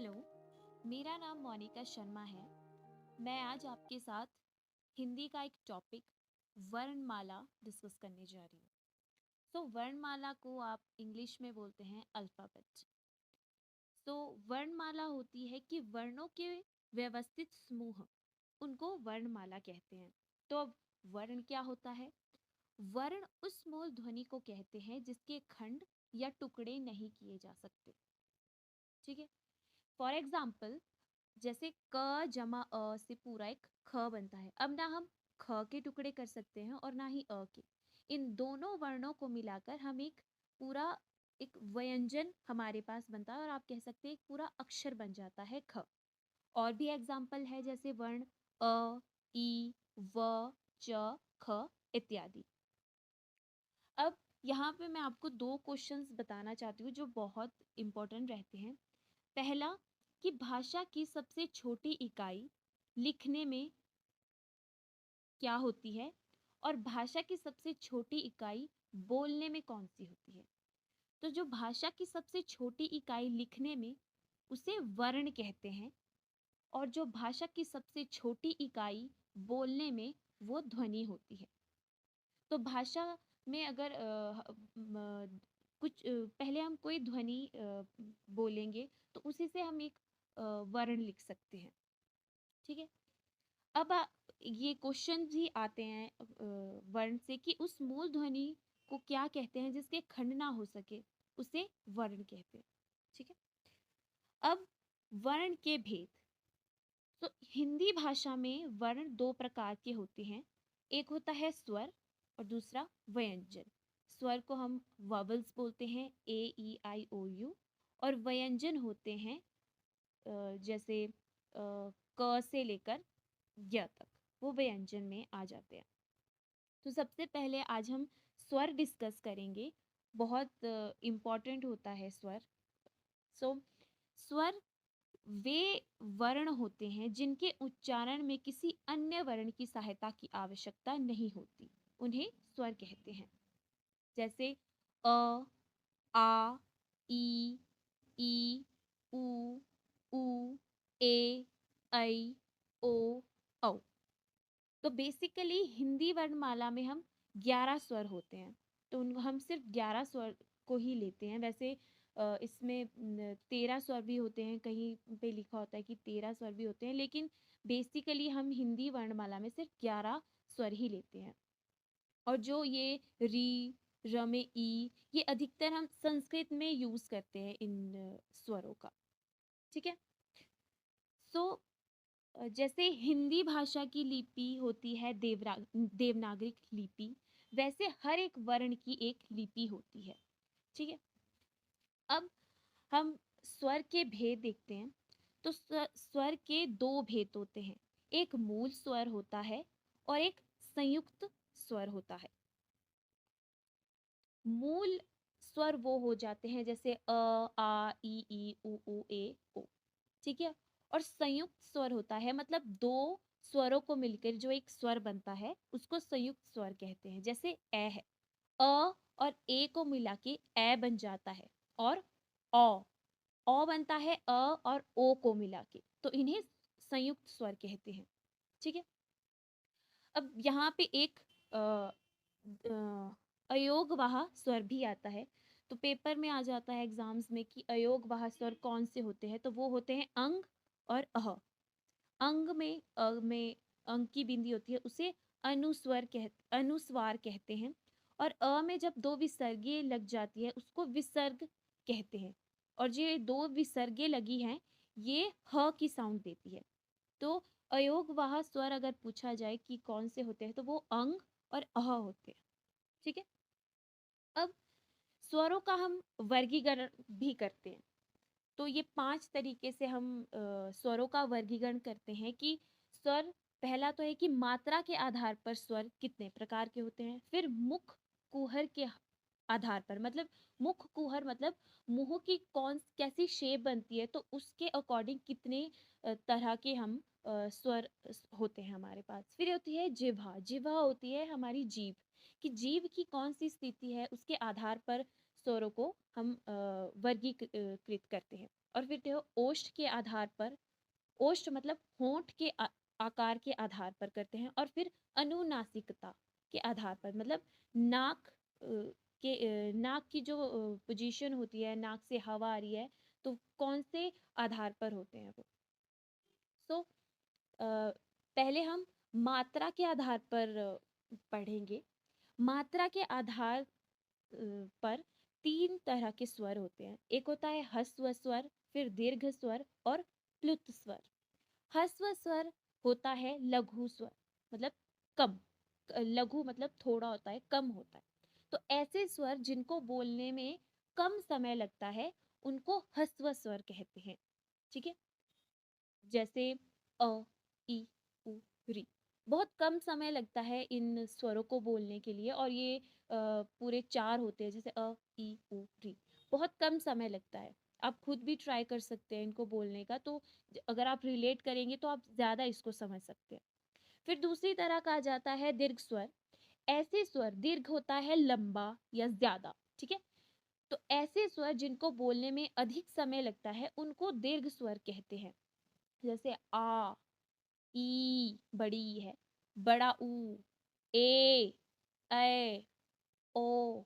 Hello, मेरा नाम मोनिका शर्मा है। मैं आज आपके साथ हिंदी का एक टॉपिक वर्णमाला डिस्कस करने जा रही हूँ। वर्णमाला को आप इंग्लिश में बोलते हैं अल्फ़ाबेट। वर्णमाला होती है कि वर्णों के व्यवस्थित समूह, उनको वर्णमाला कहते हैं। तो अब वर्ण क्या होता है? वर्ण उस मूल ध्वनि को कहते हैं जिसके खंड या टुकड़े नहीं किए जा सकते। ठीक है? फॉर एग्जाम्पल, जैसे क जमा अ से पूरा एक ख बनता है। अब ना हम ख के टुकड़े कर सकते हैं और ना ही अ के। इन दोनों वर्णों को मिलाकर हम एक पूरा एक व्यंजन हमारे पास बनता है और आप कह सकते हैं एक पूरा अक्षर बन जाता है ख। और भी एग्जाम्पल है जैसे वर्ण अ, ई, व, च, ख इत्यादि। अब यहाँ पे मैं आपको दो क्वेश्चंस बताना चाहती हूँ जो बहुत इंपॉर्टेंट रहते हैं। पहला, कि भाषा की सबसे छोटी इकाई लिखने में क्या होती है और भाषा की सबसे छोटी इकाई बोलने में कौन सी होती है? तो जो भाषा की सबसे छोटी इकाई लिखने में, उसे वर्ण कहते हैं, और जो भाषा की सबसे छोटी इकाई बोलने में, वो ध्वनि होती है। तो भाषा में अगर पहले हम कोई ध्वनि बोलेंगे तो उसी से हम एक वर्ण लिख सकते हैं। ठीक है? अब ये क्वेश्चन भी आते हैं वर्ण से कि उस मूल ध्वनि को क्या कहते हैं जिसके खंड ना हो सके, उसे वर्ण कहते हैं। ठीक है? अब वर्ण के भेद। तो हिंदी भाषा में वर्ण दो प्रकार के होते हैं। एक होता है स्वर और दूसरा व्यंजन। स्वर को हम वॉवल्स बोलते हैं, ए ई आई ओ यू। और व्यंजन होते हैं जैसे क से लेकर य तक, वो व्यंजन में आ जाते हैं। तो सबसे पहले आज हम स्वर डिस्कस करेंगे। बहुत इम्पोर्टेंट होता है स्वर। स्वर वे वर्ण होते हैं जिनके उच्चारण में किसी अन्य वर्ण की सहायता की आवश्यकता नहीं होती, उन्हें स्वर कहते हैं। जैसे अ, आ, ई, उ, ऊ, ए, ऐ, ओ, औ। तो बेसिकली हिंदी वर्णमाला में हम 11 स्वर होते हैं। तो उन हम सिर्फ 11 स्वर को ही लेते हैं। वैसे इसमें 13 स्वर भी होते हैं, कहीं पे लिखा होता है कि 13 स्वर भी होते हैं, लेकिन बेसिकली हम हिंदी वर्णमाला में सिर्फ 11 स्वर ही लेते हैं। और जो ये री, र में ई, ये अधिकतर हम संस्कृत में यूज करते हैं इन स्वरों का। ठीक है? सो जैसे हिंदी भाषा की लिपि होती है देवनागरिक लिपि, वैसे हर एक वर्ण की एक लिपि होती है। ठीक है? अब हम स्वर के भेद देखते हैं। तो स्वर के दो भेद होते हैं। एक मूल स्वर होता है और एक संयुक्त स्वर होता है। मूल स्वर वो हो जाते हैं जैसे अ, आ, ई, उ, ए, ओ। ठीक है? और संयुक्त स्वर होता है, मतलब दो स्वरों को मिलकर जो एक स्वर बनता है उसको संयुक्त स्वर कहते हैं। जैसे ए है, अ और ए को मिला के ए बन जाता है। और ओ बनता है अ और ओ को मिला के, तो इन्हें संयुक्त स्वर कहते हैं। ठीक है? अब यहाँ पे एक अयोगवाह स्वर भी आता है। तो पेपर में आ जाता है एग्जाम्स में कि अयोगवाह स्वर कौन से होते हैं। तो वो होते हैं अंग और अह। अंग में में अंग की बिंदी होती है, उसे अनुस्वार कहते हैं। और अ में जब दो विसर्गें लग जाती है उसको विसर्ग कहते हैं। और जो ये दो विसर्गें लगी हैं, ये ह की साउंड देती है। तो अयोगवाह स्वर अगर पूछा जाए कि कौन से होते हैं, तो वो अंग और अह होते हैं। ठीक है? अब स्वरों का हम वर्गीकरण भी करते हैं। तो ये 5 तरीके से हम स्वरों का वर्गीकरण करते हैं कि स्वर, पहला तो है कि मात्रा के आधार पर स्वर कितने प्रकार के होते हैं। फिर मुख कुहर के आधार पर, मतलब मुख कुहर मतलब मुंह की कौन कैसी शेप बनती है, तो उसके अकॉर्डिंग कितने तरह के हम स्वर होते हैं हमारे पास। फिर होती है जिह्वा। जिह्वा होती है हमारी जीभ, कि जीभ की कौन सी स्थिति है उसके आधार पर स्वरों को हम वर्गीकृत करते हैं। और फिर देखो ओष्ठ के आधार पर, ओष्ठ मतलब होंठ के आकार के आधार पर करते हैं। और फिर अनुनासिकता के आधार पर, मतलब नाक नाक की जो पोजीशन होती है, नाक से हवा आ रही है तो कौन से आधार पर होते हैं वो। सो पहले हम मात्रा के आधार पर पढ़ेंगे। मात्रा के आधार पर तीन तरह के स्वर होते हैं। एक होता है ह्रस्व स्वर, फिर दीर्घ स्वर और प्लुत स्वर। ह्रस्व स्वर होता है लघु स्वर, मतलब कम। लघु मतलब थोड़ा होता है, कम होता है। तो ऐसे स्वर जिनको बोलने में कम समय लगता है उनको ह्रस्व स्वर कहते हैं। ठीक है, जैसे अ, इ, उ, री। बहुत कम समय लगता है इन स्वरों को बोलने के लिए, और ये पूरे चार होते हैं, जैसे अ, इ, उ, री। बहुत कम समय लगता है। आप खुद भी ट्राई कर सकते हैं इनको बोलने का, तो अगर आप रिलेट करेंगे तो आप ज्यादा इसको समझ सकते हैं। फिर दूसरी तरह का आ जाता है दीर्घ स्वर। ऐसे स्वर, दीर्घ होता है लंबा या ज्यादा, ठीक है। तो ऐसे स्वर जिनको बोलने में अधिक समय लगता है उनको दीर्घ स्वर कहते हैं। जैसे आ, ई बड़ी ई है, बड़ा ऊ, ए, ओ,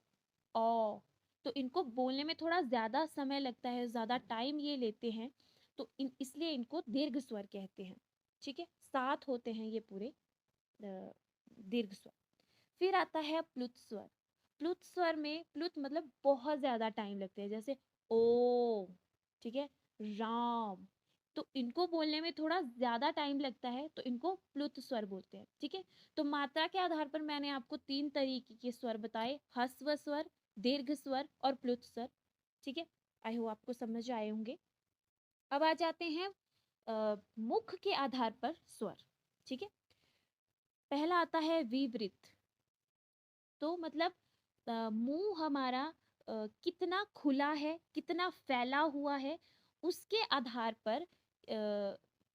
औ। तो इनको बोलने में थोड़ा ज्यादा समय लगता है, ज्यादा टाइम ये लेते हैं, तो इसलिए इनको दीर्घ स्वर कहते हैं। ठीक है, सात होते हैं ये पूरे दीर्घ स्वर। फिर आता है प्लुत स्वर। प्लुत स्वर में, प्लुत मतलब बहुत ज्यादा टाइम लगते हैं, जैसे ओ, ठीक है, राम। तो इनको बोलने में थोड़ा ज्यादा टाइम लगता है, तो इनको प्लुत स्वर बोलते हैं। ठीक है, तो मात्रा के आधार पर मैंने आपको तीन तरीके के स्वर बताए, ह्रस्व स्वर, दीर्घ स्वर और प्लुत स्वर। ठीक है, आई होप आपको समझ आए होंगे। अब आ जाते हैं मुख के आधार पर स्वर। ठीक है, पहला आता है विवृत। तो मतलब मुंह हमारा कितना खुला है, कितना फैला हुआ है, उसके आधार पर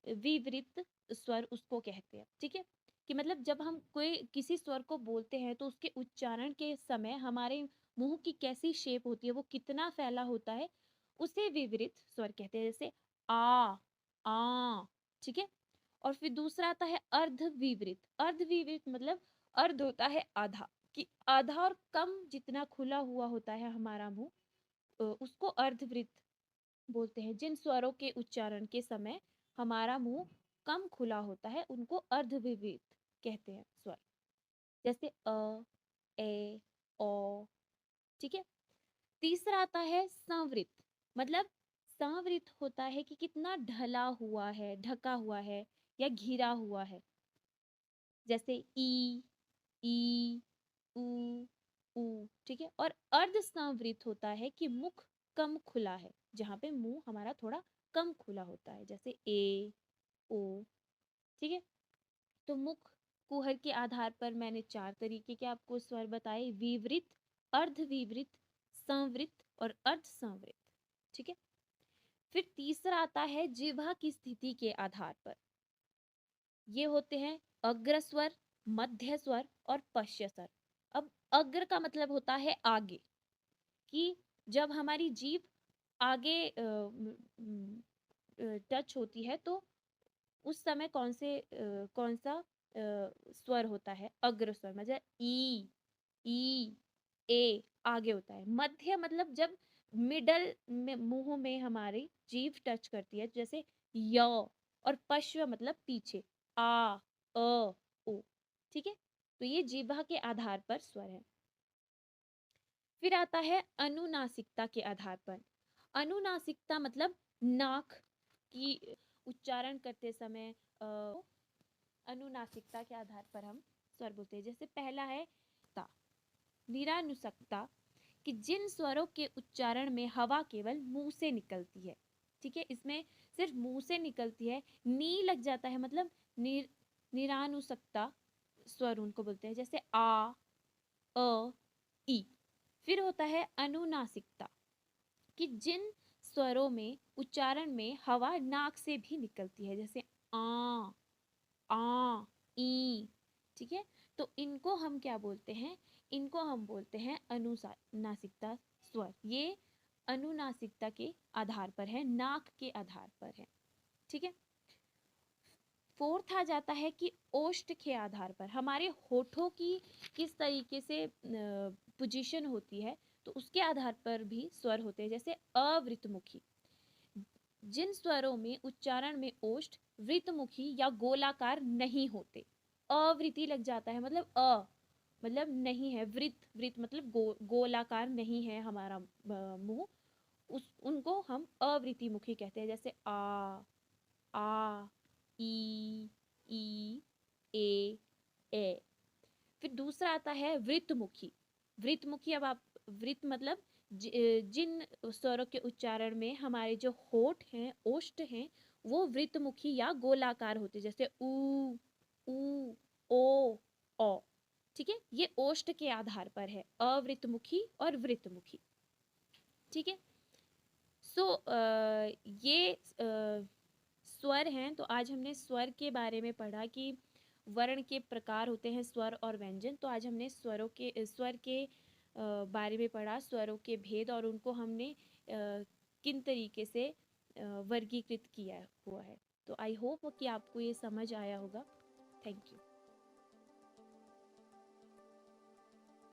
विवृत स्वर उसको कहते हैं। ठीक है, कि मतलब जब हम कोई किसी स्वर को बोलते हैं तो उसके उच्चारण के समय हमारे मुंह की कैसी शेप होती है, वो कितना फैला होता है, उसे विवृत स्वर कहते हैं। जैसे आ, ठीक है। और फिर दूसरा आता है अर्धविवृत। अर्धविवृत मतलब अर्ध होता है आधा, कि आधा और कम जितना खुला हुआ होता है हमारा मुंह, उसको अर्धवृत बोलते हैं। जिन स्वरों के उच्चारण के समय हमारा मुंह कम खुला होता है उनको अर्धविवृत कहते हैं स्वर। जैसे ए, ओ। ठीक है, तीसरा आता है संवृत। मतलब संवृत होता है कि कितना ढला हुआ है, ढका हुआ है या घिरा हुआ है। जैसे ई, उ, ऊ। ठीक है, और अर्ध संवृत होता है कि मुख कम खुला है, जहाँ पे मुंह हमारा थोड़ा कम खुला होता है, जैसे ए, ओ। ठीक है, तो मुख कुहर के आधार पर मैंने चार तरीके के आपको स्वर बताए, विवृत, अर्धविवृत, संवृत और अर्ध संवृत। ठीक है, फिर तीसरा आता है जिह्वा की स्थिति के आधार पर। ये होते हैं अग्र स्वर, मध्य स्वर और पश्य स्वर। अब अग्र का मतलब होता है आगे, कि जब हमारी जीभ आगे टच होती है तो उस समय कौन सा स्वर होता है, अग्र स्वर। मतलब ई, ए आगे होता है। मध्य मतलब जब मिडल में मुंह में हमारी जीभ टच करती है, जैसे य। और पश्व मतलब पीछे, आ, अ, ओ। ठीक है, तो ये जीभ के आधार पर स्वर है। फिर आता है अनुनासिकता के आधार पर। अनुनासिकता मतलब नाक की उच्चारण करते समय अनुनासिकता के आधार पर हम स्वर बोलते हैं। जैसे पहला है ता, निरानुसक्ता, कि जिन स्वरों के उच्चारण में हवा केवल मुंह से निकलती है। ठीक है, इसमें सिर्फ मुंह से निकलती है, नी लग जाता है, मतलब निरानुसक्ता स्वर उनको बोलते हैं। जैसे आ, अ, ई। फिर होता है अनुनासिकता, कि जिन स्वरों में उच्चारण में हवा नाक से भी निकलती है, जैसे आ, ई। ठीक है, तो इनको हम क्या बोलते हैं, इनको हम बोलते हैं अनुनासिकता स्वर, ये अनुनासिकता के आधार पर है, नाक के आधार पर है। ठीक है। फोर्थ आ जाता है कि ओष्ठ के आधार पर हमारे होठों की किस तरीके से पोजीशन होती है, तो उसके आधार पर भी स्वर होते हैं। जैसे अवृतमुखी, जिन स्वरों में उच्चारण में ओष्ठ वृतमुखी या गोलाकार नहीं होते, अवृति लग जाता है, मतलब मतलब नहीं है, वृत वृत मतलब गोलाकार नहीं है हमारा मुंह, उस उनको हम अवृतिमुखी कहते हैं। जैसे आ, ई, ई, ए, ए। फिर दूसरा आता है वृतमुखी। वृतमुखी, अब आप वृत मतलब जिन स्वरों के उच्चारण में हमारे जो होठ हैं, ओष्ठ हैं, वो वृतमुखी या गोलाकार होते, जैसे ऊ, ओ, औ। ठीक है, ये ओष्ठ के आधार पर है, अवृतमुखी और वृतमुखी। ठीक है। सो ये स्वर हैं। तो आज हमने स्वर के बारे में पढ़ा कि वर्ण के प्रकार होते हैं, स्वर और व्यंजन। तो आज हमने स्वर के बारे में पढ़ा, स्वरों के भेद, और उनको हमने किन तरीके से वर्गीकृत किया हुआ है। तो आई होप कि आपको ये समझ आया होगा। Thank you.